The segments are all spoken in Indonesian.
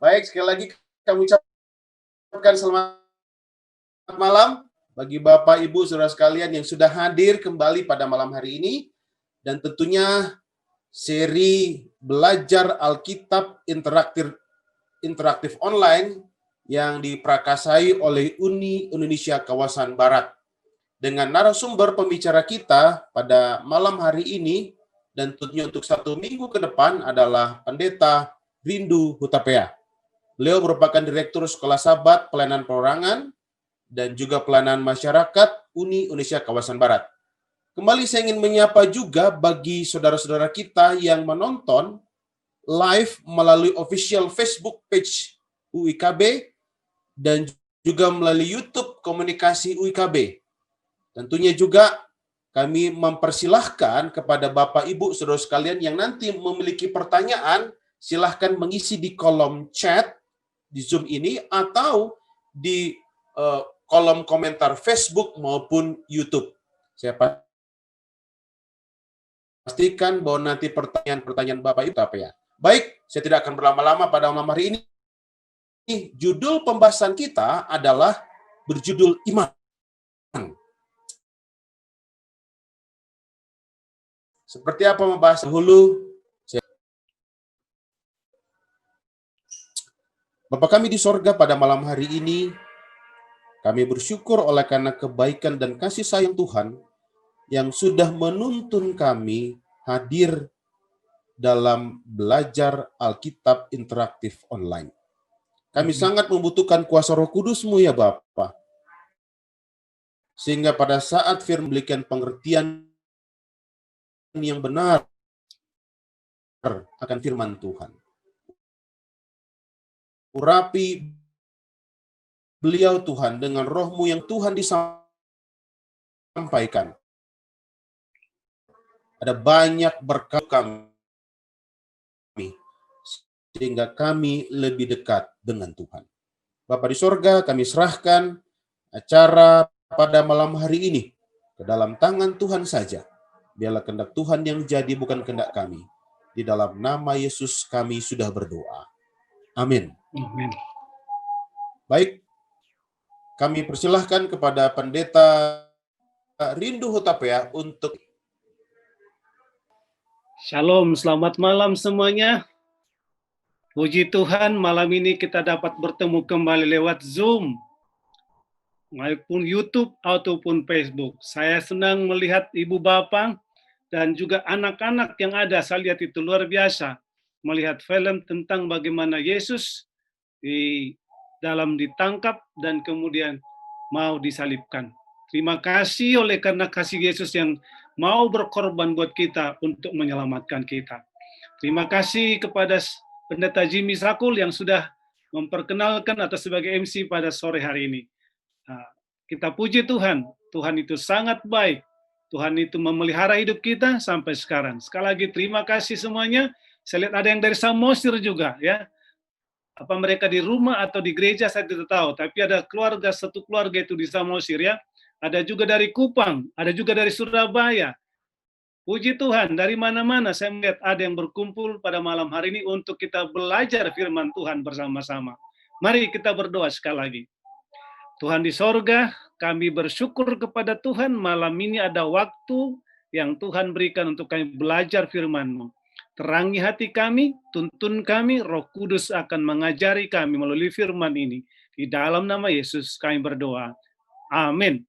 Baik, sekali lagi kami ucapkan selamat malam bagi Bapak, Ibu, Saudara sekalian yang sudah hadir kembali pada malam hari ini. Dan tentunya seri belajar Alkitab interaktif online yang diprakasai oleh Uni Indonesia Kawasan Barat. Dengan narasumber pembicara kita pada malam hari ini dan tentunya untuk 1 minggu ke depan adalah Pendeta Rindu Hutapea. Beliau merupakan Direktur Sekolah Sabat Pelayanan Perorangan dan juga Pelayanan Masyarakat Uni Indonesia Kawasan Barat. Kembali saya ingin menyapa juga bagi saudara-saudara kita yang menonton live melalui official Facebook page UIKB dan juga melalui YouTube Komunikasi UIKB. Tentunya juga kami mempersilahkan kepada Bapak, Ibu, saudara sekalian yang nanti memiliki pertanyaan, silahkan mengisi di kolom chat di Zoom ini atau di kolom komentar Facebook maupun YouTube. Saya pastikan bahwa nanti pertanyaan-pertanyaan Bapak Ibu apa ya. Baik, saya tidak akan berlama-lama pada malam hari ini. Judul pembahasan kita adalah berjudul Iman. Seperti apa membahas dahulu? Bapa kami di sorga, pada malam hari ini, kami bersyukur oleh karena kebaikan dan kasih sayang Tuhan yang sudah menuntun kami hadir dalam belajar Alkitab interaktif online. Kami sangat membutuhkan kuasa Roh Kudus-Mu ya Bapa, sehingga pada saat firman memberikan pengertian yang benar akan firman Tuhan. Urapi beliau Tuhan dengan roh-Mu yang Tuhan disampaikan. Ada banyak berkat kami, sehingga kami lebih dekat dengan Tuhan. Bapa di sorga, kami serahkan acara pada malam hari ini ke dalam tangan Tuhan saja. Biarlah kehendak Tuhan yang jadi, bukan kehendak kami. Di dalam nama Yesus kami sudah berdoa. Amin. Amin. Baik, kami persilahkan kepada Pendeta Rindu Hutapea untuk... Shalom, selamat malam semuanya. Puji Tuhan, malam ini kita dapat bertemu kembali lewat Zoom, maupun YouTube ataupun Facebook. Saya senang melihat Ibu Bapak dan juga anak-anak yang ada. Saya lihat itu luar biasa. Melihat film tentang bagaimana Yesus di dalam ditangkap dan kemudian mau disalibkan. Terima kasih oleh karena kasih Yesus yang mau berkorban buat kita untuk menyelamatkan kita. Terima kasih kepada Pendeta Jimmy Sakul yang sudah memperkenalkan atau sebagai MC pada sore hari ini. Kita puji Tuhan, Tuhan itu sangat baik. Tuhan itu memelihara hidup kita sampai sekarang. Sekali lagi terima kasih semuanya. Saya lihat ada yang dari Samosir juga ya. Apa mereka di rumah atau di gereja saya tidak tahu, tapi ada satu keluarga itu di Samosir ya. Ada juga dari Kupang, ada juga dari Surabaya. Puji Tuhan, dari mana-mana saya melihat ada yang berkumpul pada malam hari ini untuk kita belajar firman Tuhan bersama-sama. Mari kita berdoa sekali lagi. Tuhan di sorga, kami bersyukur kepada Tuhan malam ini ada waktu yang Tuhan berikan untuk kami belajar firman-Mu. Terangi hati kami, tuntun kami, Roh Kudus akan mengajari kami melalui firman ini. Di dalam nama Yesus kami berdoa. Amin.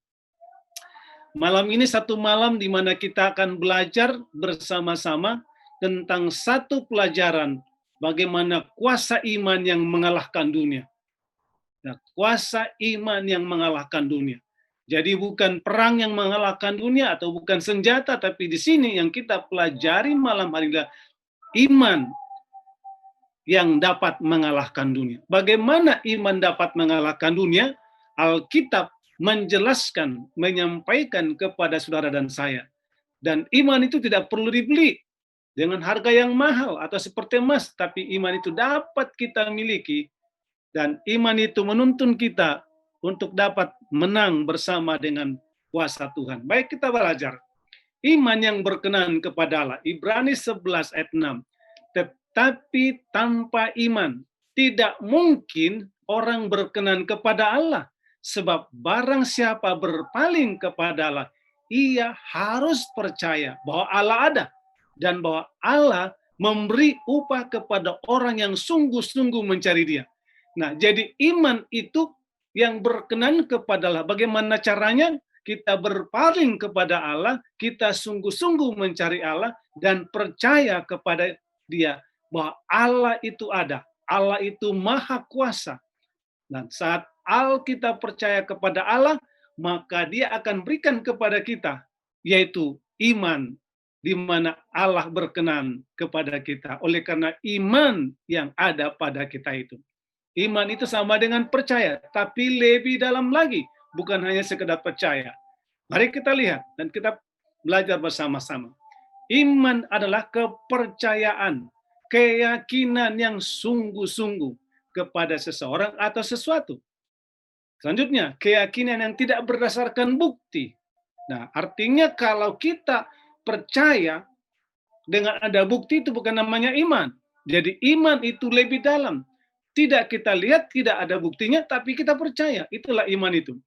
Malam ini satu malam di mana kita akan belajar bersama-sama tentang satu pelajaran bagaimana kuasa iman yang mengalahkan dunia. Nah, kuasa iman yang mengalahkan dunia. Jadi bukan perang yang mengalahkan dunia atau bukan senjata, tapi di sini yang kita pelajari malam hari ini iman yang dapat mengalahkan dunia. Bagaimana iman dapat mengalahkan dunia? Alkitab menjelaskan, menyampaikan kepada saudara dan saya. Dan iman itu tidak perlu dibeli dengan harga yang mahal atau seperti emas, tapi iman itu dapat kita miliki dan iman itu menuntun kita untuk dapat menang bersama dengan kuasa Tuhan. Baik, kita belajar. Iman yang berkenan kepada Allah. Ibrani 11 ayat 6. Tetapi tanpa iman tidak mungkin orang berkenan kepada Allah. Sebab barang siapa berpaling kepada Allah, ia harus percaya bahwa Allah ada dan bahwa Allah memberi upah kepada orang yang sungguh-sungguh mencari Dia. Nah, jadi iman itu yang berkenan kepada Allah. Bagaimana caranya? Kita berpaling kepada Allah, kita sungguh-sungguh mencari Allah dan percaya kepada Dia bahwa Allah itu ada. Allah itu maha kuasa. Dan saat kita percaya kepada Allah, maka Dia akan berikan kepada kita, yaitu iman, di mana Allah berkenan kepada kita. Oleh karena iman yang ada pada kita itu. Iman itu sama dengan percaya, tapi lebih dalam lagi. Bukan hanya sekedar percaya. Mari kita lihat dan kita belajar bersama-sama. Iman adalah kepercayaan, keyakinan yang sungguh-sungguh kepada seseorang atau sesuatu. Selanjutnya, keyakinan yang tidak berdasarkan bukti. Nah, artinya kalau kita percaya dengan ada bukti, itu bukan namanya iman. Jadi iman itu lebih dalam. Tidak kita lihat, tidak ada buktinya, tapi kita percaya. Itulah iman itu.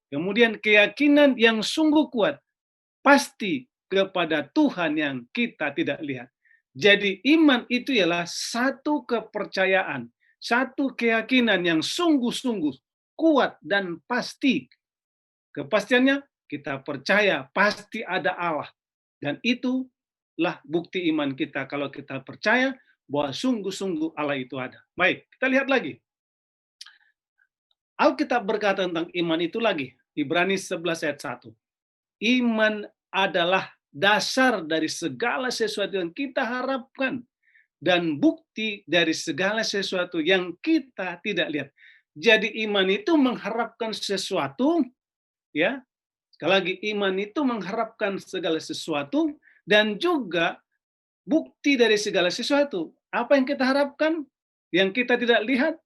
Kemudian keyakinan yang sungguh kuat, pasti kepada Tuhan yang kita tidak lihat. Jadi iman itu ialah satu kepercayaan, satu keyakinan yang sungguh-sungguh kuat dan pasti. Kepastiannya kita percaya pasti ada Allah. Dan itulah bukti iman kita kalau kita percaya bahwa sungguh-sungguh Allah itu ada. Baik, kita lihat lagi. Alkitab berkata tentang iman itu lagi. Ibrani 11 ayat 1. Iman adalah dasar dari segala sesuatu yang kita harapkan dan bukti dari segala sesuatu yang kita tidak lihat. Jadi iman itu mengharapkan sesuatu, ya. Sekali lagi, iman itu mengharapkan segala sesuatu dan juga bukti dari segala sesuatu. Apa yang kita harapkan? Yang kita tidak lihat?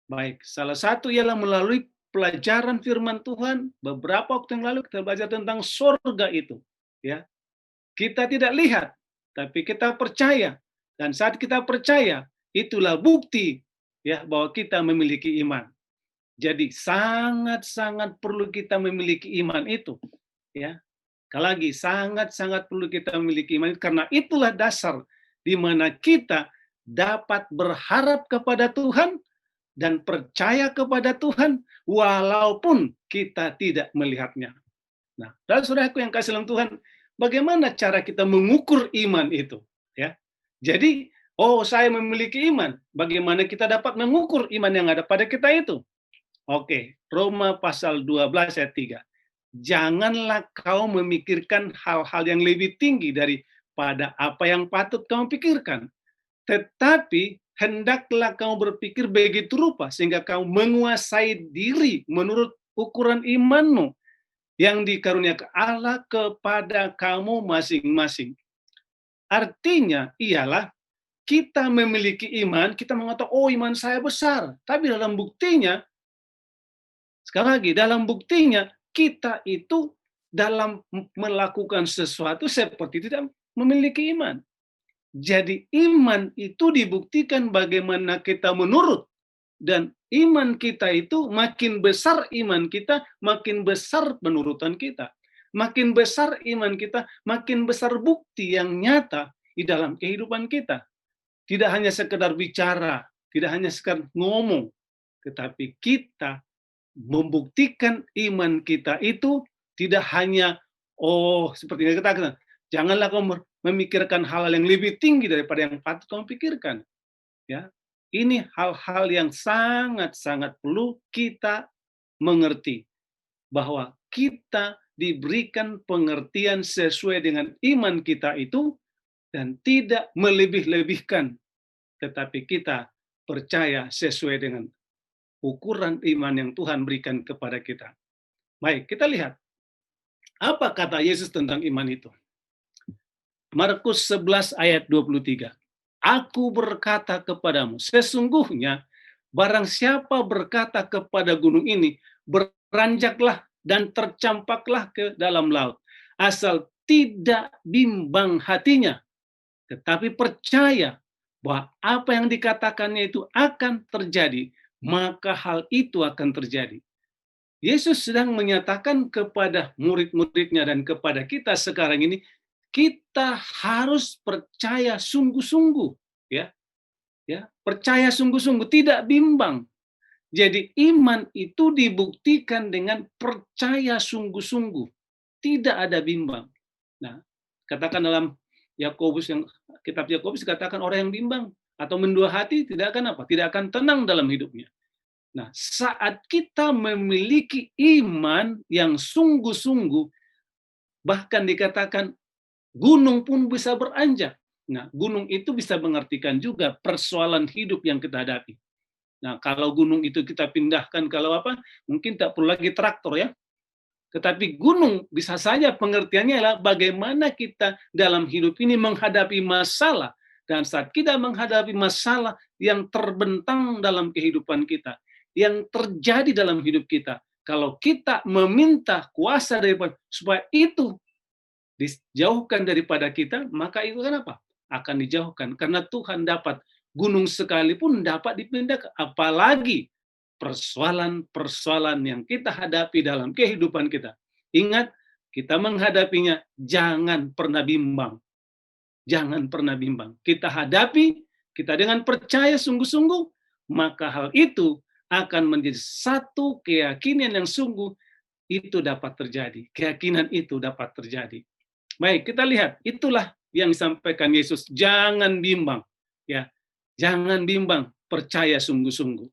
Baik, salah satu ialah melalui pelajaran firman Tuhan. Beberapa waktu yang lalu kita belajar tentang surga itu. Ya, kita tidak lihat, tapi kita percaya. Dan saat kita percaya, itulah bukti ya bahwa kita memiliki iman. Jadi sangat-sangat perlu kita memiliki iman itu. Ya, sekali lagi sangat-sangat perlu kita memiliki iman itu, karena itulah dasar di mana kita dapat berharap kepada Tuhan dan percaya kepada Tuhan walaupun kita tidak melihatnya. Nah, saudaraku yang kasih dalam Tuhan, bagaimana cara kita mengukur iman itu? Ya, jadi, saya memiliki iman. Bagaimana kita dapat mengukur iman yang ada pada kita itu? Oke, Roma pasal 12 ayat 3. Janganlah kau memikirkan hal-hal yang lebih tinggi daripada apa yang patut kau pikirkan. Tetapi hendaklah kau berpikir begitu rupa sehingga kau menguasai diri menurut ukuran imanmu yang dikaruniakan Allah kepada kamu masing-masing. Artinya ialah kita memiliki iman, kita mengatakan, iman saya besar. Tapi dalam buktinya, sekali lagi, dalam buktinya, kita itu dalam melakukan sesuatu seperti tidak memiliki iman. Jadi iman itu dibuktikan bagaimana kita menurut. Dan iman kita itu makin besar iman kita, makin besar penurutan kita. Makin besar iman kita, makin besar bukti yang nyata di dalam kehidupan kita. Tidak hanya sekedar bicara, tidak hanya sekedar ngomong, tetapi kita membuktikan iman kita itu tidak hanya, seperti yang kita katakan, janganlah kau memikirkan hal-hal yang lebih tinggi daripada yang patut kau pikirkan. Ya, ini hal-hal yang sangat-sangat perlu kita mengerti, bahwa kita diberikan pengertian sesuai dengan iman kita itu dan tidak melebih-lebihkan, tetapi kita percaya sesuai dengan ukuran iman yang Tuhan berikan kepada kita. Baik, kita lihat apa kata Yesus tentang iman itu. Markus 11 ayat 23. Aku berkata kepadamu, sesungguhnya barang siapa berkata kepada gunung ini, beranjaklah dan tercampaklah ke dalam laut, asal tidak bimbang hatinya, tetapi percaya bahwa apa yang dikatakannya itu akan terjadi, maka hal itu akan terjadi. Yesus sedang menyatakan kepada murid-muridnya dan kepada kita sekarang ini, kita harus percaya sungguh-sungguh, ya, percaya sungguh-sungguh, tidak bimbang. Jadi iman itu dibuktikan dengan percaya sungguh-sungguh, tidak ada bimbang. Nah, katakan dalam Yakobus, yang kitab Yakobus dikatakan orang yang bimbang atau mendua hati tidak akan apa? Tidak akan tenang dalam hidupnya. Nah, saat kita memiliki iman yang sungguh-sungguh, bahkan dikatakan gunung pun bisa beranjak. Nah, gunung itu bisa mengartikan juga persoalan hidup yang kita hadapi. Nah, kalau gunung itu kita pindahkan, kalau apa, mungkin tak perlu lagi traktor ya. Tetapi gunung bisa saja pengertiannya adalah bagaimana kita dalam hidup ini menghadapi masalah. Dan saat kita menghadapi masalah yang terbentang dalam kehidupan kita, yang terjadi dalam hidup kita, kalau kita meminta kuasa daripada supaya itu dijauhkan daripada kita, maka itu kan apa? Akan dijauhkan. Karena Tuhan dapat, gunung sekalipun dapat dipindahkan. Apalagi persoalan-persoalan yang kita hadapi dalam kehidupan kita. Ingat, kita menghadapinya jangan pernah bimbang. Jangan pernah bimbang. Kita hadapi, kita dengan percaya sungguh-sungguh, maka hal itu akan menjadi satu keyakinan yang sungguh itu dapat terjadi. Keyakinan itu dapat terjadi. Baik, kita lihat, itulah yang disampaikan Yesus, jangan bimbang, ya. Jangan bimbang, percaya sungguh-sungguh.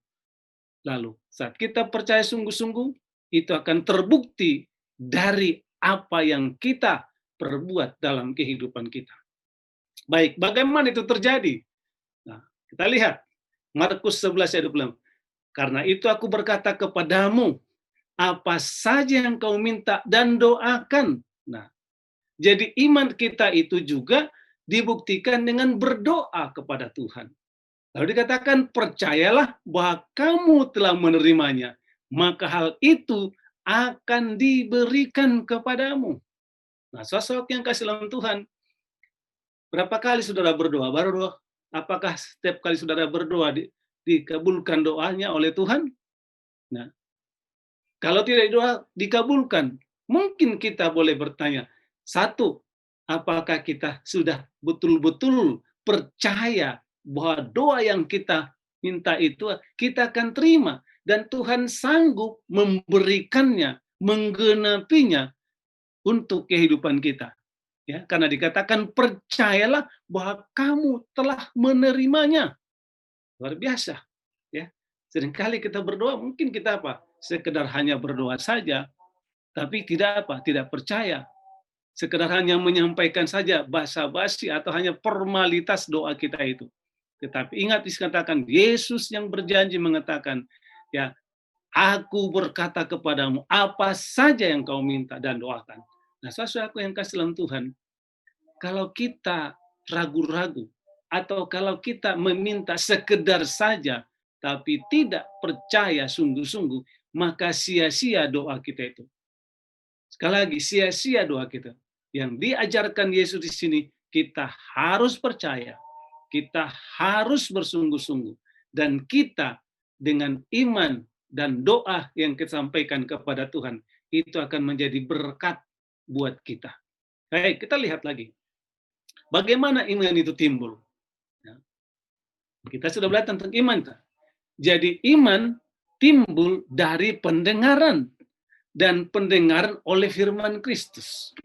Lalu, saat kita percaya sungguh-sungguh, itu akan terbukti dari apa yang kita perbuat dalam kehidupan kita. Baik, bagaimana itu terjadi? Nah, kita lihat Markus 11 ayat 26. Karena itu aku berkata kepadamu, apa saja yang kau minta dan doakan. Nah, jadi iman kita itu juga dibuktikan dengan berdoa kepada Tuhan. Lalu dikatakan, percayalah bahwa kamu telah menerimanya, maka hal itu akan diberikan kepadamu. Nah, sosok yang kasih dalam Tuhan, berapa kali saudara berdoa? Baru apakah setiap kali saudara berdoa dikabulkan doanya oleh Tuhan? Nah, kalau tidak doa dikabulkan, mungkin kita boleh bertanya, satu, apakah kita sudah betul-betul percaya bahwa doa yang kita minta itu kita akan terima dan Tuhan sanggup memberikannya, menggenapinya untuk kehidupan kita. Ya, karena dikatakan percayalah bahwa kamu telah menerimanya. Luar biasa, ya. Seringkali kita berdoa, mungkin kita apa? Sekedar hanya berdoa saja, tapi tidak apa? Tidak percaya. Sekedar hanya menyampaikan saja basa-basi atau hanya formalitas doa kita itu. Tetapi ingat dikatakan Yesus yang berjanji mengatakan, ya, aku berkata kepadamu apa saja yang kau minta dan doakan. Nah, sesuatu yang kasih dalam Tuhan, kalau kita ragu-ragu atau kalau kita meminta sekedar saja tapi tidak percaya sungguh-sungguh, maka sia-sia doa kita itu. Sekali lagi, sia-sia doa kita. Yang diajarkan Yesus di sini, kita harus percaya, kita harus bersungguh-sungguh, dan kita dengan iman dan doa yang kita sampaikan kepada Tuhan, itu akan menjadi berkat buat kita. Baik, kita lihat lagi. Bagaimana iman itu timbul? Kita sudah belajar tentang iman. Jadi iman timbul dari pendengaran, dan pendengaran oleh firman Kristus.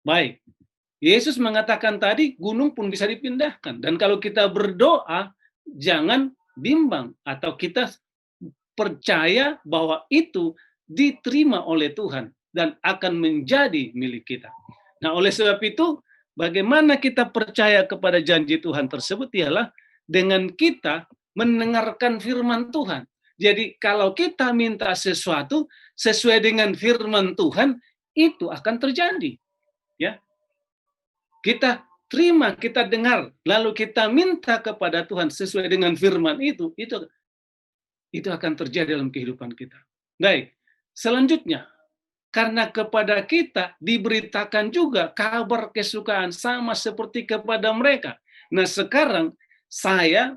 Baik, Yesus mengatakan tadi gunung pun bisa dipindahkan. Dan kalau kita berdoa, jangan bimbang atau kita percaya bahwa itu diterima oleh Tuhan dan akan menjadi milik kita. Nah, oleh sebab itu, bagaimana kita percaya kepada janji Tuhan tersebut ialah dengan kita mendengarkan firman Tuhan. Jadi kalau kita minta sesuatu sesuai dengan firman Tuhan, itu akan terjadi. Ya, kita terima, kita dengar, lalu kita minta kepada Tuhan sesuai dengan firman itu akan terjadi dalam kehidupan kita. Baik, selanjutnya, karena kepada kita diberitakan juga kabar kesukaan sama seperti kepada mereka. Nah, sekarang saya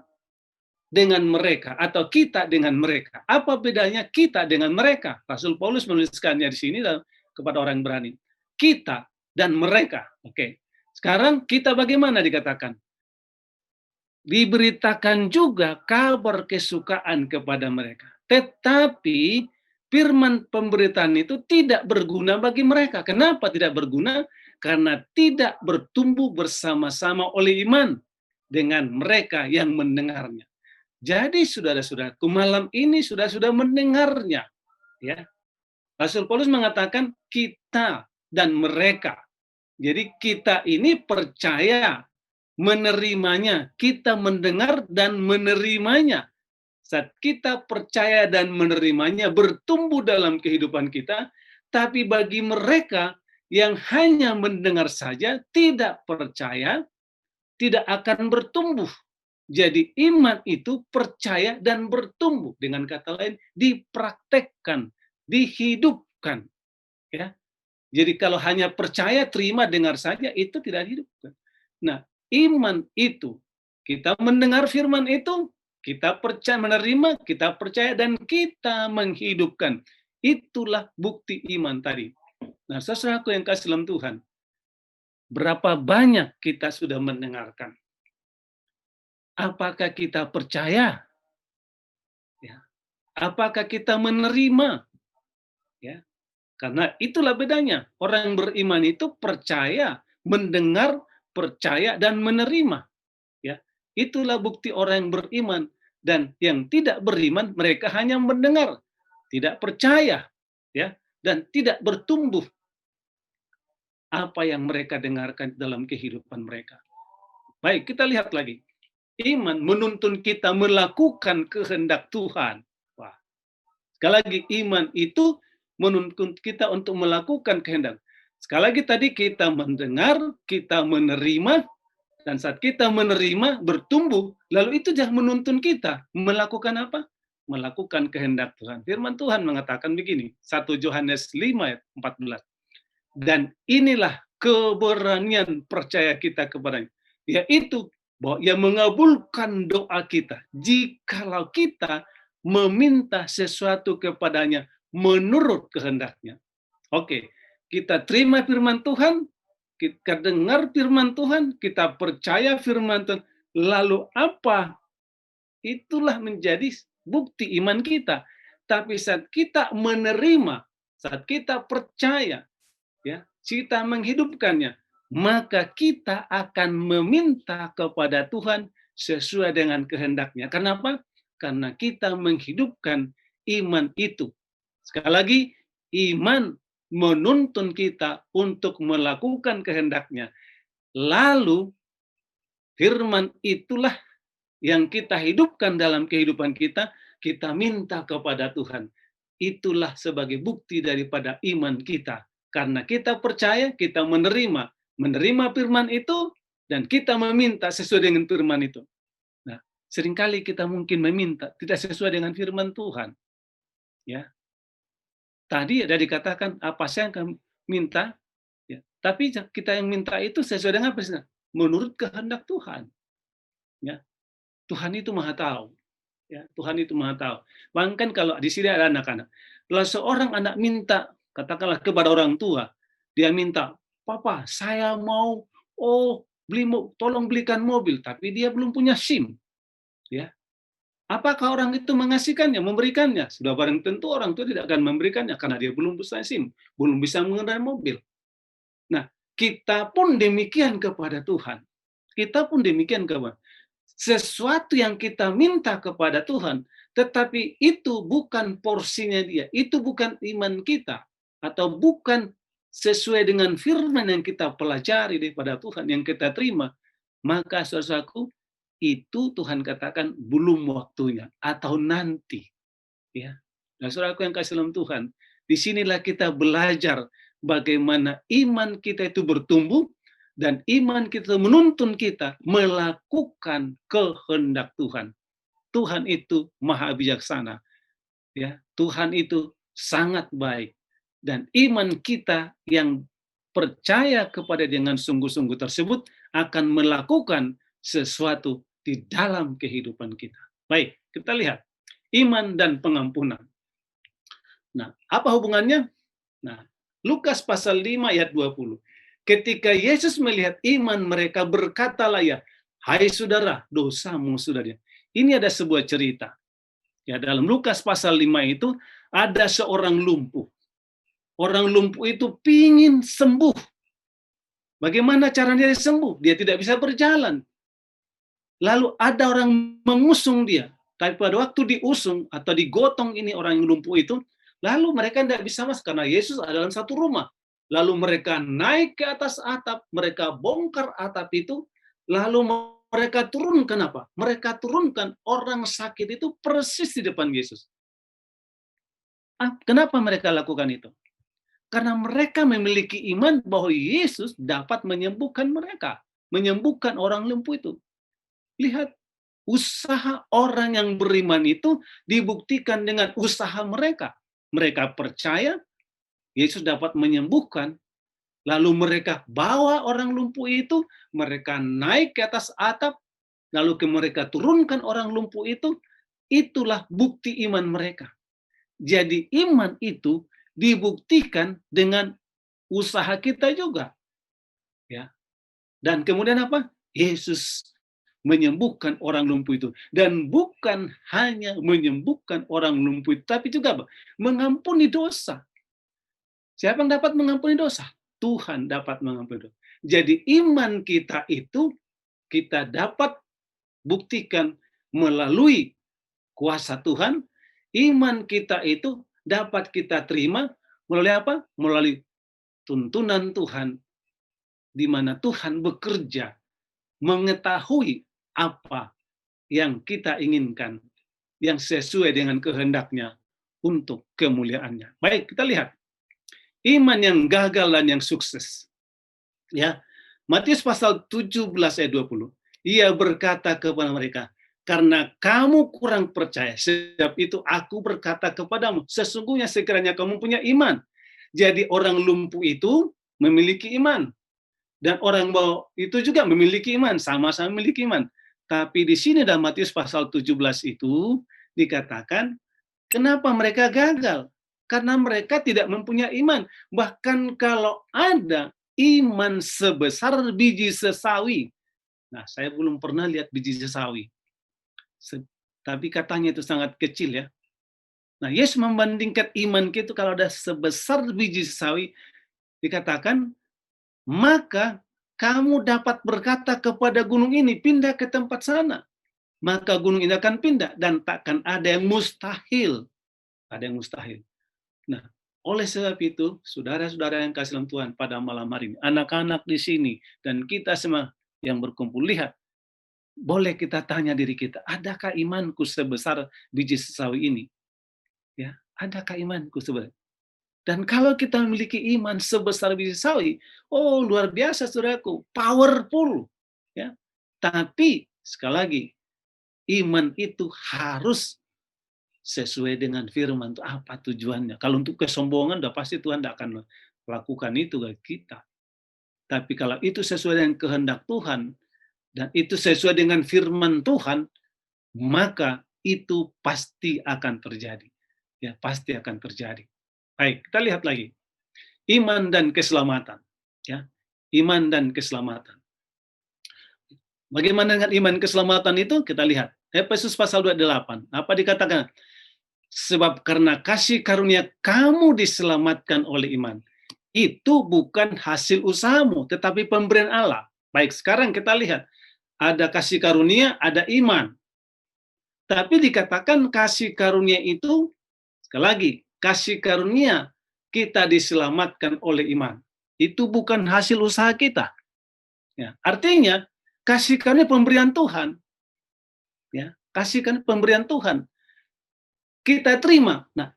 dengan mereka atau kita dengan mereka. Apa bedanya kita dengan mereka? Rasul Paulus menuliskannya di sini kepada orang berani. Kita dan mereka. Oke. Sekarang kita bagaimana dikatakan? Diberitakan juga kabar kesukaan kepada mereka. Tetapi firman pemberitaan itu tidak berguna bagi mereka. Kenapa tidak berguna? Karena tidak bertumbuh bersama-sama oleh iman dengan mereka yang mendengarnya. Jadi saudara-saudaraku, malam ini sudah mendengarnya, ya. Rasul Paulus mengatakan kita dan mereka. Jadi kita ini percaya, menerimanya, kita mendengar dan menerimanya. Saat kita percaya dan menerimanya, bertumbuh dalam kehidupan kita, tapi bagi mereka yang hanya mendengar saja, tidak percaya, tidak akan bertumbuh. Jadi iman itu percaya dan bertumbuh. Dengan kata lain, dipraktekkan, dihidupkan. Ya. Jadi kalau hanya percaya, terima, dengar saja, itu tidak dihidupkan. Nah, iman itu, kita mendengar firman itu, kita percaya, menerima, kita percaya, dan kita menghidupkan. Itulah bukti iman tadi. Nah, saudaraku yang kasih dalam Tuhan, berapa banyak kita sudah mendengarkan? Apakah kita percaya? Ya. Apakah kita menerima? Ya. Karena itulah bedanya. Orang beriman itu percaya, mendengar, percaya, dan menerima. Ya. Itulah bukti orang yang beriman. Dan yang tidak beriman, mereka hanya mendengar, tidak percaya, ya, dan tidak bertumbuh apa yang mereka dengarkan dalam kehidupan mereka. Baik, kita lihat lagi. Iman menuntun kita melakukan kehendak Tuhan. Wah, sekali lagi, iman itu menuntun kita untuk melakukan kehendak. Sekali lagi tadi kita mendengar, kita menerima, dan saat kita menerima, bertumbuh, lalu itu jangan menuntun kita melakukan apa? Melakukan kehendak Tuhan. Firman Tuhan mengatakan begini, 1 Yohanes 5 ayat 14. Dan inilah keberanian percaya kita kepadanya, yaitu bahwa ia mengabulkan doa kita jikalau kita meminta sesuatu kepadanya menurut kehendaknya. Oke, kita terima firman Tuhan, kita dengar firman Tuhan, kita percaya firman Tuhan, lalu apa? Itulah menjadi bukti iman kita. Tapi saat kita menerima, saat kita percaya, ya, kita menghidupkannya, maka kita akan meminta kepada Tuhan sesuai dengan kehendaknya. Kenapa? Karena kita menghidupkan iman itu. Sekali lagi, iman menuntun kita untuk melakukan kehendaknya. Lalu, firman itulah yang kita hidupkan dalam kehidupan kita, kita minta kepada Tuhan. Itulah sebagai bukti daripada iman kita. Karena kita percaya, kita menerima firman itu, dan kita meminta sesuai dengan firman itu. Nah, seringkali kita mungkin meminta tidak sesuai dengan firman Tuhan. Ya, tadi ada dikatakan apa saya akan minta, ya, tapi kita yang minta itu sesuai dengan apa? Menurut kehendak Tuhan. Ya, Tuhan itu Maha Tahu. Ya, Tuhan itu Maha Tahu. Bahkan kalau di sini ada anak-anak, kalau seorang anak minta, katakanlah kepada orang tua, dia minta, "Papa, saya mau tolong belikan mobil," tapi dia belum punya SIM. Ya. Apakah orang itu mengasihkannya, memberikannya? Sudah barang tentu orang tua tidak akan memberikannya karena dia belum bisa SIM, belum bisa mengendarai mobil. Nah, kita pun demikian kepada Tuhan. Kita pun demikian kepada sesuatu yang kita minta kepada Tuhan, tetapi itu bukan porsinya dia, itu bukan iman kita, atau bukan sesuai dengan firman yang kita pelajari daripada Tuhan, yang kita terima, maka saudaraku, itu Tuhan katakan belum waktunya, atau nanti. Ya. Nah, saudaraku yang kasih dalam Tuhan, disinilah kita belajar bagaimana iman kita itu bertumbuh, dan iman kita menuntun kita melakukan kehendak Tuhan. Tuhan itu maha bijaksana. Ya, Tuhan itu sangat baik. Dan iman kita yang percaya kepada dengan sungguh-sungguh tersebut akan melakukan sesuatu di dalam kehidupan kita. Baik, kita lihat iman dan pengampunan. Nah, apa hubungannya? Nah, Lukas pasal 5 ayat 20. Ketika Yesus melihat iman mereka, berkatalah ia, "Hai saudara, dosamu sudah dia." Ini ada sebuah cerita. Ya, dalam Lukas pasal 5 itu ada seorang lumpuh. Orang lumpuh itu pingin sembuh. Bagaimana caranya dia sembuh? Dia tidak bisa berjalan. Lalu ada orang mengusung dia. Tapi pada waktu diusung atau digotong ini orang yang lumpuh itu, lalu mereka tidak bisa masuk karena Yesus ada dalam satu rumah. Lalu mereka naik ke atas atap, mereka bongkar atap itu, lalu mereka turunkan apa? Mereka turunkan orang sakit itu persis di depan Yesus. Kenapa mereka lakukan itu? Karena mereka memiliki iman bahwa Yesus dapat menyembuhkan mereka, menyembuhkan orang lumpuh itu. Lihat, usaha orang yang beriman itu dibuktikan dengan usaha mereka. Mereka percaya Yesus dapat menyembuhkan, lalu mereka bawa orang lumpuh itu, mereka naik ke atas atap, lalu mereka turunkan orang lumpuh itu, itulah bukti iman mereka. Jadi iman itu dibuktikan dengan usaha kita juga. Ya. Dan kemudian apa? Yesus menyembuhkan orang lumpuh itu. Dan bukan hanya menyembuhkan orang lumpuh itu, tapi juga apa? Mengampuni dosa. Siapa yang dapat mengampuni dosa? Tuhan dapat mengampuni dosa. Jadi iman kita itu kita dapat buktikan melalui kuasa Tuhan. Iman kita itu dapat kita terima melalui apa? Melalui tuntunan Tuhan, di mana Tuhan bekerja mengetahui apa yang kita inginkan, yang sesuai dengan kehendaknya untuk kemuliaannya. Baik, kita lihat. Iman yang gagal dan yang sukses. Ya, Matius pasal 17 ayat 20. Ia berkata kepada mereka, "Karena kamu kurang percaya, sebab itu aku berkata kepadamu, sesungguhnya sekiranya kamu punya iman." Jadi orang lumpuh itu memiliki iman. Dan orang bawah itu juga memiliki iman, sama-sama memiliki iman. Tapi di sini dalam Matius pasal 17 itu dikatakan, kenapa mereka gagal? Karena mereka tidak mempunyai iman. Bahkan kalau ada iman sebesar biji sesawi. Nah, saya belum pernah lihat biji sesawi. Tapi katanya itu sangat kecil ya. Nah, Yesus membandingkan iman kita kalau ada sebesar biji sesawi, dikatakan, maka kamu dapat berkata kepada gunung ini, pindah ke tempat sana. Maka gunung ini akan pindah dan takkan ada yang mustahil. Ada yang mustahil. Nah, oleh sebab itu, saudara-saudara yang kasih dalam Tuhan pada malam hari ini, anak-anak di sini, dan kita semua yang berkumpul, lihat, boleh kita tanya diri kita, adakah imanku sebesar biji sesawi ini? Ya, adakah imanku sebesar? Dan kalau kita memiliki iman sebesar biji sesawi, oh luar biasa saudaraku, powerful. Ya, tapi sekali lagi, iman itu harus sesuai dengan firman. Apa tujuannya? Kalau untuk kesombongan, udah pasti Tuhan tidak akan lakukan itu ke kita. Tapi kalau itu sesuai dengan kehendak Tuhan, dan itu sesuai dengan firman Tuhan, maka itu pasti akan terjadi. Ya, pasti akan terjadi. Baik, kita lihat lagi. Iman dan keselamatan. Ya, iman dan keselamatan. Bagaimana dengan iman keselamatan itu? Kita lihat. Efesus pasal 28. Apa dikatakan? Sebab karena kasih karunia kamu diselamatkan oleh iman. Itu bukan hasil usahamu, tetapi pemberian Allah. Baik, sekarang kita lihat. Ada kasih karunia, ada iman. Tapi dikatakan kasih karunia itu, sekali lagi, kasih karunia kita diselamatkan oleh iman. Itu bukan hasil usaha kita. Ya, artinya, kasih karunia pemberian Tuhan. Ya, kasih karunia pemberian Tuhan. Kita terima. Nah,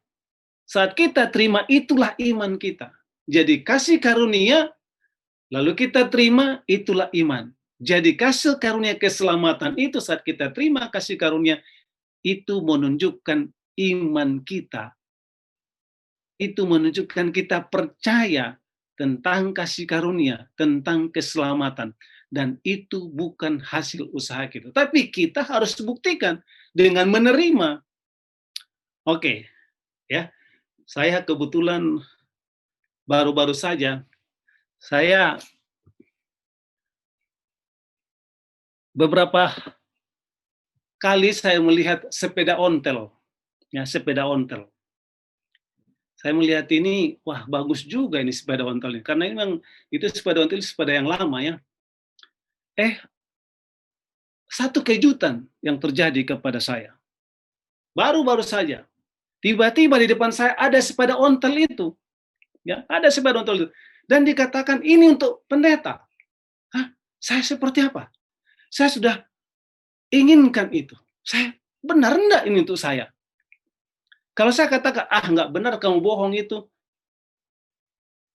saat kita terima, itulah iman kita. Jadi kasih karunia, lalu kita terima, itulah iman. Jadi kasih karunia keselamatan itu saat kita terima kasih karunia, itu menunjukkan iman kita. Itu menunjukkan kita percaya tentang kasih karunia, tentang keselamatan. dan itu bukan hasil usaha kita. Tapi kita harus buktikan dengan menerima. Oke, ya. Saya kebetulan baru-baru saja saya beberapa kali saya melihat sepeda ontel, ya sepeda ontel. Saya melihat ini, wah bagus juga ini sepeda ontel ini, karena memang itu sepeda ontel sepeda yang lama ya. Satu kejutan yang terjadi kepada saya. Baru-baru saja, tiba-tiba di depan saya ada sepeda ontel itu, ya ada sepeda ontel itu, dan dikatakan ini untuk pendeta. Hah? Saya seperti apa? Saya sudah inginkan itu. Saya benar enggak ini untuk saya? Kalau saya katakan, nggak benar kamu bohong itu,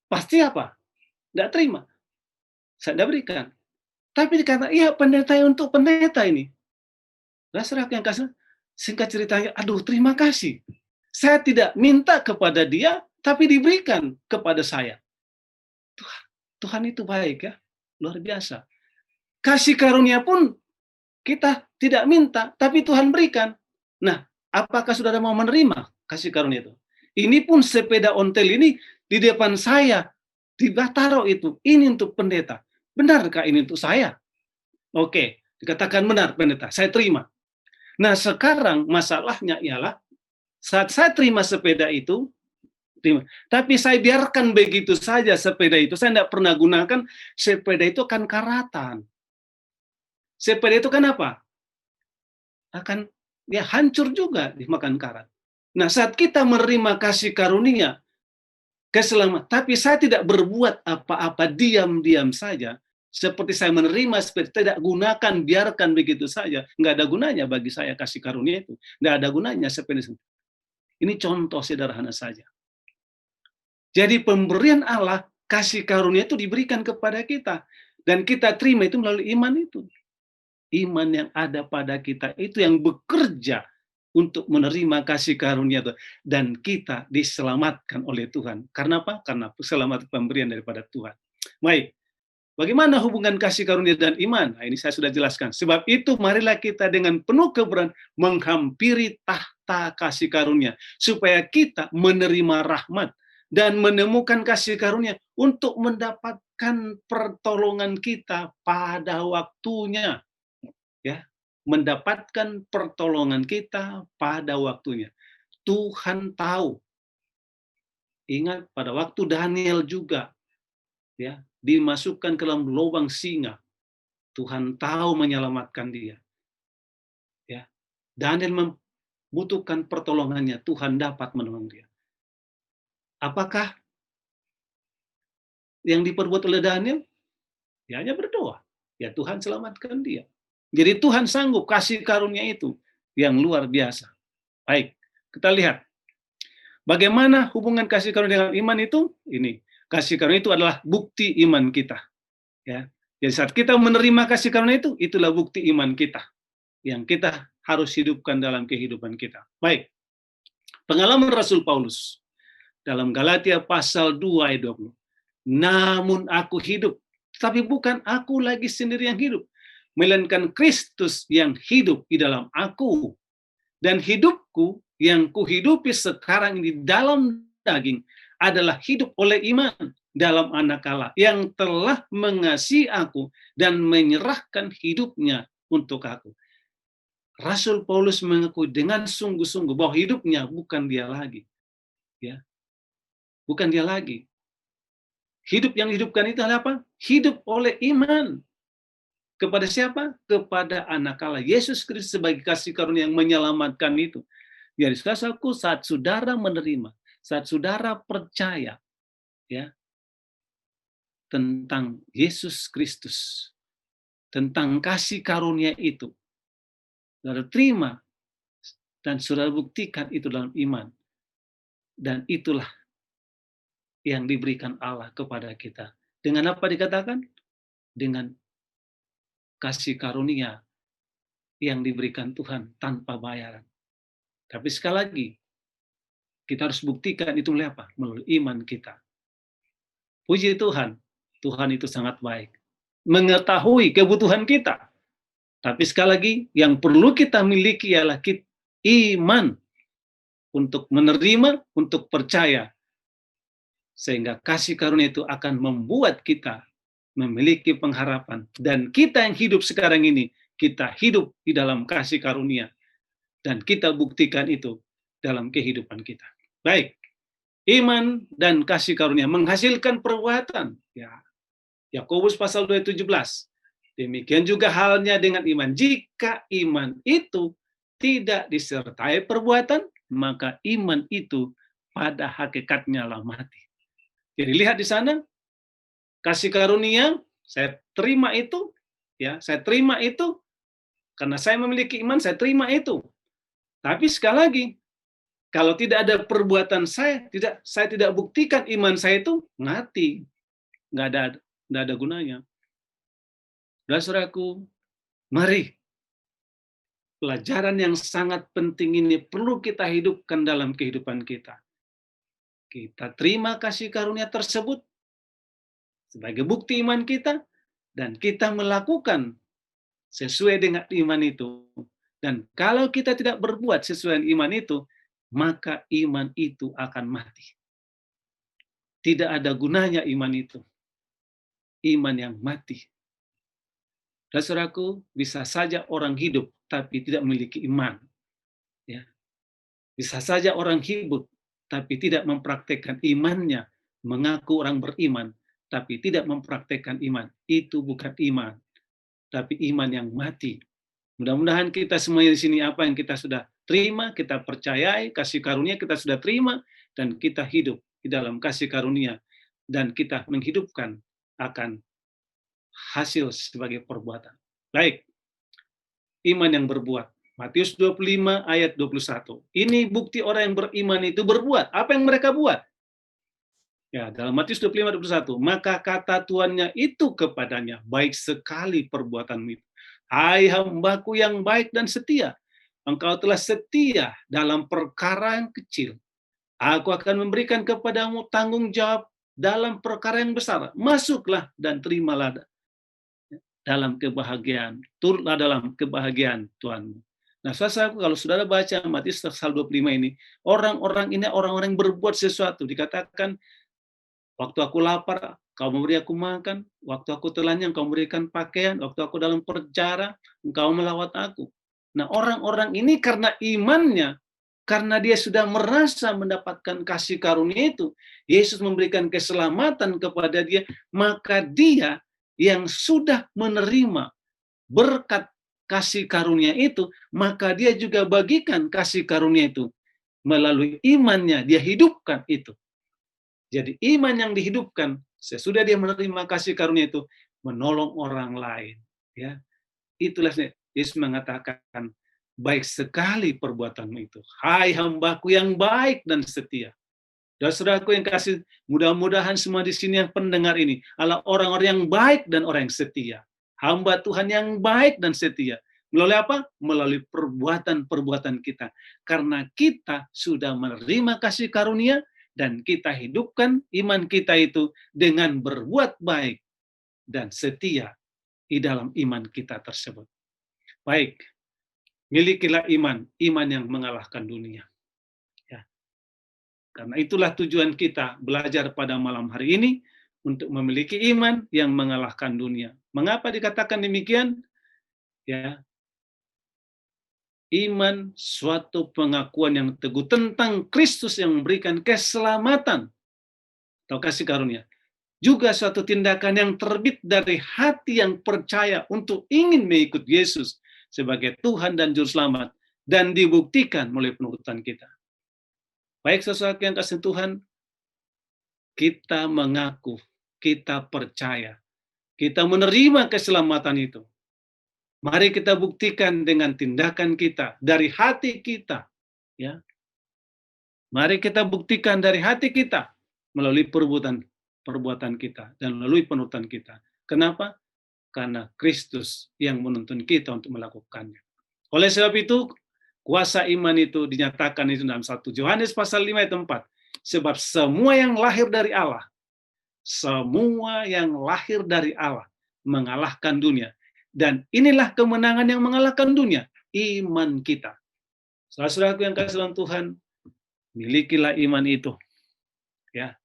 pasti apa? Nggak terima. Saya tidak berikan. Tapi dikatakan, iya pendeta untuk pendeta ini. Rasrak yang kasih, singkat ceritanya, aduh terima kasih. Saya tidak minta kepada dia, tapi diberikan kepada saya. Tuhan itu baik ya, luar biasa. Kasih karunia pun kita tidak minta, tapi Tuhan berikan. Nah, apakah saudara mau menerima kasih karunia itu? Ini pun sepeda ontel ini di depan saya, taruh itu, ini untuk pendeta. Benarkah ini untuk saya? Oke, dikatakan benar pendeta, saya terima. Nah, sekarang masalahnya ialah saat saya terima sepeda itu, tapi saya biarkan begitu saja sepeda itu, saya tidak pernah gunakan, sepeda itu akan karatan. Sepeda itu kan apa? Akan ya hancur juga dimakan karat. Nah, saat kita menerima kasih karunia, keselamatan, tapi saya tidak berbuat apa-apa, diam-diam saja, seperti saya menerima, seperti tidak gunakan, biarkan begitu saja, nggak ada gunanya bagi saya kasih karunia itu, nggak ada gunanya seperti itu. Ini contoh sederhana saja. Jadi pemberian Allah, kasih karunia itu diberikan kepada kita, dan kita terima itu melalui iman itu. Iman yang ada pada kita itu yang bekerja untuk menerima kasih karunia itu, dan kita diselamatkan oleh Tuhan. Karena apa? Karena selamat pemberian daripada Tuhan. Baik, bagaimana hubungan kasih karunia dan iman? Nah, ini saya sudah jelaskan. Sebab itu marilah kita dengan penuh keberanian menghampiri tahta kasih karunia, supaya kita menerima rahmat dan menemukan kasih karunia untuk mendapatkan pertolongan kita pada waktunya. Ya, mendapatkan pertolongan kita pada waktunya. Tuhan tahu. Ingat pada waktu Daniel juga ya dimasukkan ke dalam lubang singa. Tuhan tahu menyelamatkan dia. Ya. Daniel membutuhkan pertolongannya, Tuhan dapat menolong dia. Apakah yang diperbuat oleh Daniel? Ya hanya berdoa. Ya Tuhan selamatkan dia. Jadi Tuhan sanggup kasih karunia itu yang luar biasa. Baik, kita lihat. Bagaimana hubungan kasih karunia dengan iman itu? Ini, kasih karunia itu adalah bukti iman kita. Ya. Jadi saat kita menerima kasih karunia itu, itulah bukti iman kita. Yang kita harus hidupkan dalam kehidupan kita. Baik, pengalaman Rasul Paulus. Dalam Galatia pasal 2 ayat 20. Namun aku hidup, tapi bukan aku lagi sendiri yang hidup, melainkan Kristus yang hidup di dalam aku. Dan hidupku yang kuhidupi sekarang ini dalam daging adalah hidup oleh iman dalam Anak Allah yang telah mengasihi aku dan menyerahkan hidupnya untuk aku. Rasul Paulus mengakui dengan sungguh-sungguh bahwa hidupnya bukan dia lagi. Ya. Bukan dia lagi. Hidup yang dihidupkan itu adalah apa? Hidup oleh iman. Kepada siapa? Kepada Anak Allah. Yesus Kristus sebagai kasih karunia yang menyelamatkan itu. Jadi saudaraku, saat saudara menerima, saat saudara percaya ya tentang Yesus Kristus, tentang kasih karunia itu, saudara terima dan saudara buktikan itu dalam iman. Dan itulah yang diberikan Allah kepada kita. Dengan apa dikatakan? Dengan kasih karunia yang diberikan Tuhan tanpa bayaran. Tapi sekali lagi, kita harus buktikan itu melalui apa? Melalui iman kita. Puji Tuhan, Tuhan itu sangat baik. mengetahui kebutuhan kita. Tapi sekali lagi, yang perlu kita miliki ialah iman untuk menerima, untuk percaya. Sehingga kasih karunia itu akan membuat kita memiliki pengharapan. Dan kita yang hidup sekarang ini, kita hidup di dalam kasih karunia. Dan kita buktikan itu dalam kehidupan kita. Baik, iman dan kasih karunia menghasilkan perbuatan. Ya, Yakobus pasal 2:17. Demikian juga halnya dengan iman. Jika iman itu tidak disertai perbuatan, maka iman itu pada hakikatnya lah mati. Jadi lihat di sana, kasih karunia, saya terima itu, ya, saya terima itu, karena saya memiliki iman, saya terima itu. Tapi sekali lagi, kalau tidak ada perbuatan saya tidak buktikan iman saya itu mati, nggak ada gunanya. Saudaraku, mari pelajaran yang sangat penting ini perlu kita hidupkan dalam kehidupan kita. Kita terima kasih karunia tersebut sebagai bukti iman kita, dan kita melakukan sesuai dengan iman itu. Dan kalau kita tidak berbuat sesuai dengan iman itu, maka iman itu akan mati. Tidak ada gunanya iman itu. Iman yang mati. Dan saudaraku, bisa saja orang hidup tapi tidak memiliki iman. Ya. Bisa saja orang hidup tapi tidak mempraktekkan imannya, mengaku orang beriman tapi tidak mempraktekkan iman. Itu bukan iman, tapi iman yang mati. Mudah-mudahan kita semuanya di sini apa yang kita sudah terima, kita percayai, kasih karunia kita sudah terima, dan kita hidup di dalam kasih karunia, dan kita menghidupkan akan hasil sebagai perbuatan. Baik, iman yang berbuat. Matius 25 ayat 21. Ini bukti orang yang beriman itu berbuat. Apa yang mereka buat? Ya, dalam Matius 25 ayat 21. Maka kata tuannya itu kepadanya, baik sekali perbuatanmu itu. Hai hambaku yang baik dan setia, engkau telah setia dalam perkara yang kecil. Aku akan memberikan kepadamu tanggung jawab dalam perkara yang besar. Masuklah dan terimalah dalam kebahagiaan. Turutlah dalam kebahagiaan Tuhanmu. Nah, saudara, kalau saudara baca Matius pasal 25 ini, orang-orang ini orang-orang yang berbuat sesuatu. Dikatakan, waktu aku lapar, kau memberi aku makan. Waktu aku telanjang, kau memberikan pakaian. Waktu aku dalam penjara, engkau melawat aku. Nah, orang-orang ini karena imannya, karena dia sudah merasa mendapatkan kasih karunia itu, Yesus memberikan keselamatan kepada dia, maka dia yang sudah menerima berkat kasih karunia itu, maka dia juga bagikan kasih karunia itu. Melalui imannya, dia hidupkan itu. Jadi iman yang dihidupkan, sesudah dia menerima kasih karunia itu, menolong orang lain. Ya, itulah Yesus mengatakan, baik sekali perbuatanmu itu. Hai hambaku yang baik dan setia. Dan saudaraku yang kasih, mudah-mudahan semua di sini yang pendengar ini adalah orang-orang yang baik dan orang yang setia. Hamba Tuhan yang baik dan setia. Melalui apa? Melalui perbuatan-perbuatan kita. Karena kita sudah menerima kasih karunia dan kita hidupkan iman kita itu dengan berbuat baik dan setia di dalam iman kita tersebut. Baik, milikilah iman yang mengalahkan dunia. Ya. Karena itulah tujuan kita belajar pada malam hari ini, untuk memiliki iman yang mengalahkan dunia. Mengapa dikatakan demikian? Ya, iman suatu pengakuan yang teguh tentang Kristus yang memberikan keselamatan atau kasih karunia. Juga suatu tindakan yang terbit dari hati yang percaya untuk ingin mengikut Yesus sebagai Tuhan dan Juru Selamat, dan dibuktikan melalui penurutan kita. Baik sesuatu yang kasih Tuhan, kita mengaku, kita percaya, kita menerima keselamatan itu. Mari kita buktikan dengan tindakan kita, dari hati kita. Ya. Mari kita buktikan dari hati kita, melalui perbuatan kita, dan melalui penurutan kita. Kenapa? Karena Kristus yang menuntun kita untuk melakukannya. Oleh sebab itu, kuasa iman itu dinyatakan itu dalam 1 Yohanes pasal 5 ayat 4. Sebab semua yang lahir dari Allah, mengalahkan dunia. Dan inilah kemenangan yang mengalahkan dunia, iman kita. Saudara-saudaraku yang kasih dalam Tuhan, milikilah iman itu. Ya.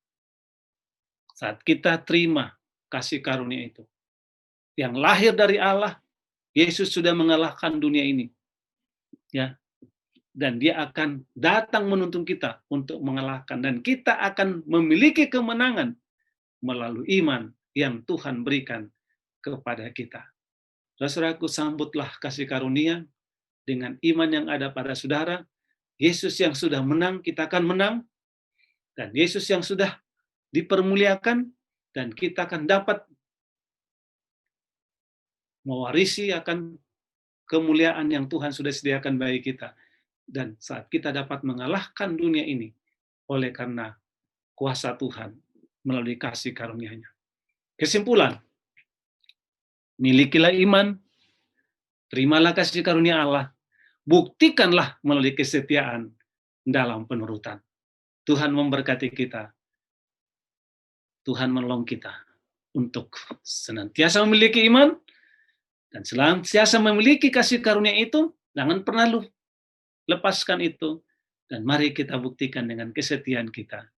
Saat kita terima kasih karunia itu, yang lahir dari Allah, Yesus sudah mengalahkan dunia ini. Ya. Dan dia akan datang menuntun kita untuk mengalahkan, dan kita akan memiliki kemenangan melalui iman yang Tuhan berikan kepada kita. Saudaraku, sambutlah kasih karunia dengan iman yang ada pada saudara. Yesus yang sudah menang, kita akan menang. Dan Yesus yang sudah dipermuliakan, dan kita akan dapat mewarisi akan kemuliaan yang Tuhan sudah sediakan bagi kita. Dan saat kita dapat mengalahkan dunia ini oleh karena kuasa Tuhan melalui kasih karunia-Nya. Kesimpulan, milikilah iman, terimalah kasih karunia Allah, buktikanlah melalui kesetiaan dalam penurutan. Tuhan memberkati kita. Tuhan menolong kita untuk senantiasa memiliki iman dan senantiasa memiliki kasih karunia itu. Jangan pernah lepaskan itu, dan mari kita buktikan dengan kesetiaan kita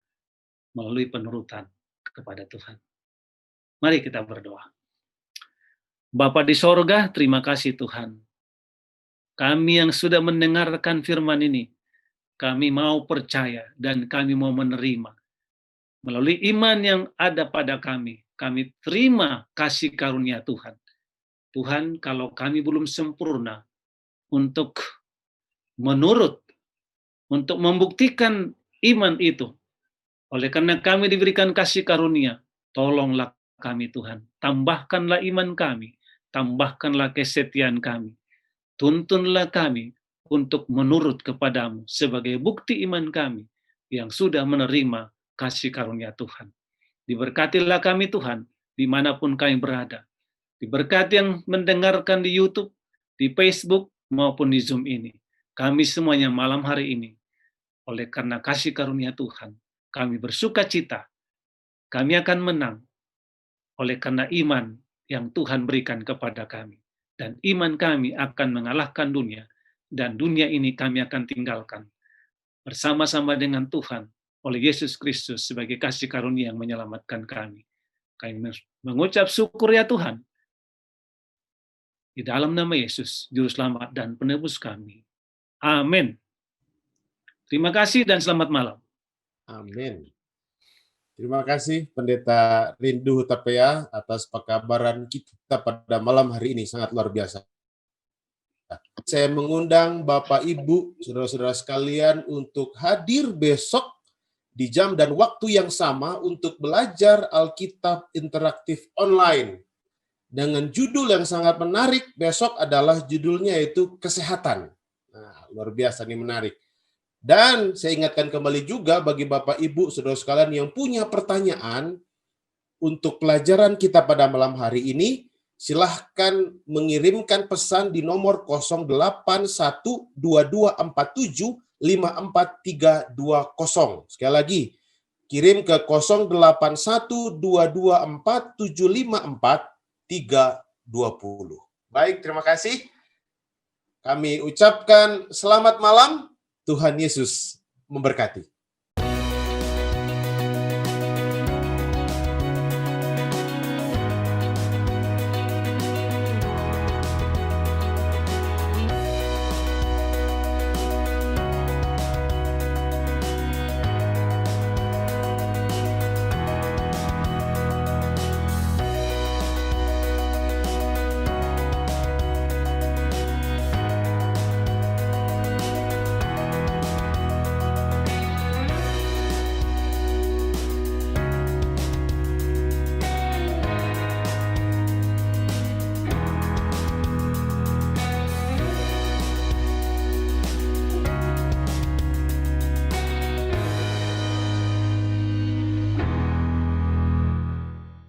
melalui penurutan kepada Tuhan. Mari kita berdoa. Bapa di sorga, terima kasih Tuhan. Kami yang sudah mendengarkan firman ini, kami mau percaya dan kami mau menerima. Melalui iman yang ada pada kami terima kasih karunia Tuhan. Tuhan, kalau kami belum sempurna untuk menurut, untuk membuktikan iman itu, oleh karena kami diberikan kasih karunia, tolonglah kami Tuhan, tambahkanlah iman kami, tambahkanlah kesetiaan kami, tuntunlah kami untuk menurut kepadamu sebagai bukti iman kami yang sudah menerima kasih karunia Tuhan. Diberkatilah kami Tuhan, dimanapun kami berada. Diberkati yang mendengarkan di YouTube, di Facebook, maupun di Zoom ini. Kami semuanya malam hari ini, oleh karena kasih karunia Tuhan, kami bersuka cita, kami akan menang, oleh karena iman yang Tuhan berikan kepada kami. Dan iman kami akan mengalahkan dunia, dan dunia ini kami akan tinggalkan. Bersama-sama dengan Tuhan, oleh Yesus Kristus sebagai kasih karunia yang menyelamatkan kami. Kami mengucap syukur ya Tuhan, di dalam nama Yesus, Juru Selamat dan Penebus kami. Amin. Terima kasih dan selamat malam. Amin. Terima kasih Pendeta Rindu Hutapea atas pekabaran kita pada malam hari ini, sangat luar biasa. Saya mengundang Bapak Ibu, saudara-saudara sekalian untuk hadir besok di jam dan waktu yang sama untuk belajar Alkitab interaktif online. Dengan judul yang sangat menarik, besok adalah judulnya yaitu kesehatan. Nah, luar biasa nih, menarik. Dan saya ingatkan kembali juga bagi Bapak Ibu, saudara sekalian yang punya pertanyaan untuk pelajaran kita pada malam hari ini, silahkan mengirimkan pesan di nomor 08122475430. Sekali lagi, kirim ke 08122475430. Baik, terima kasih. Kami ucapkan selamat malam. Tuhan Yesus memberkati.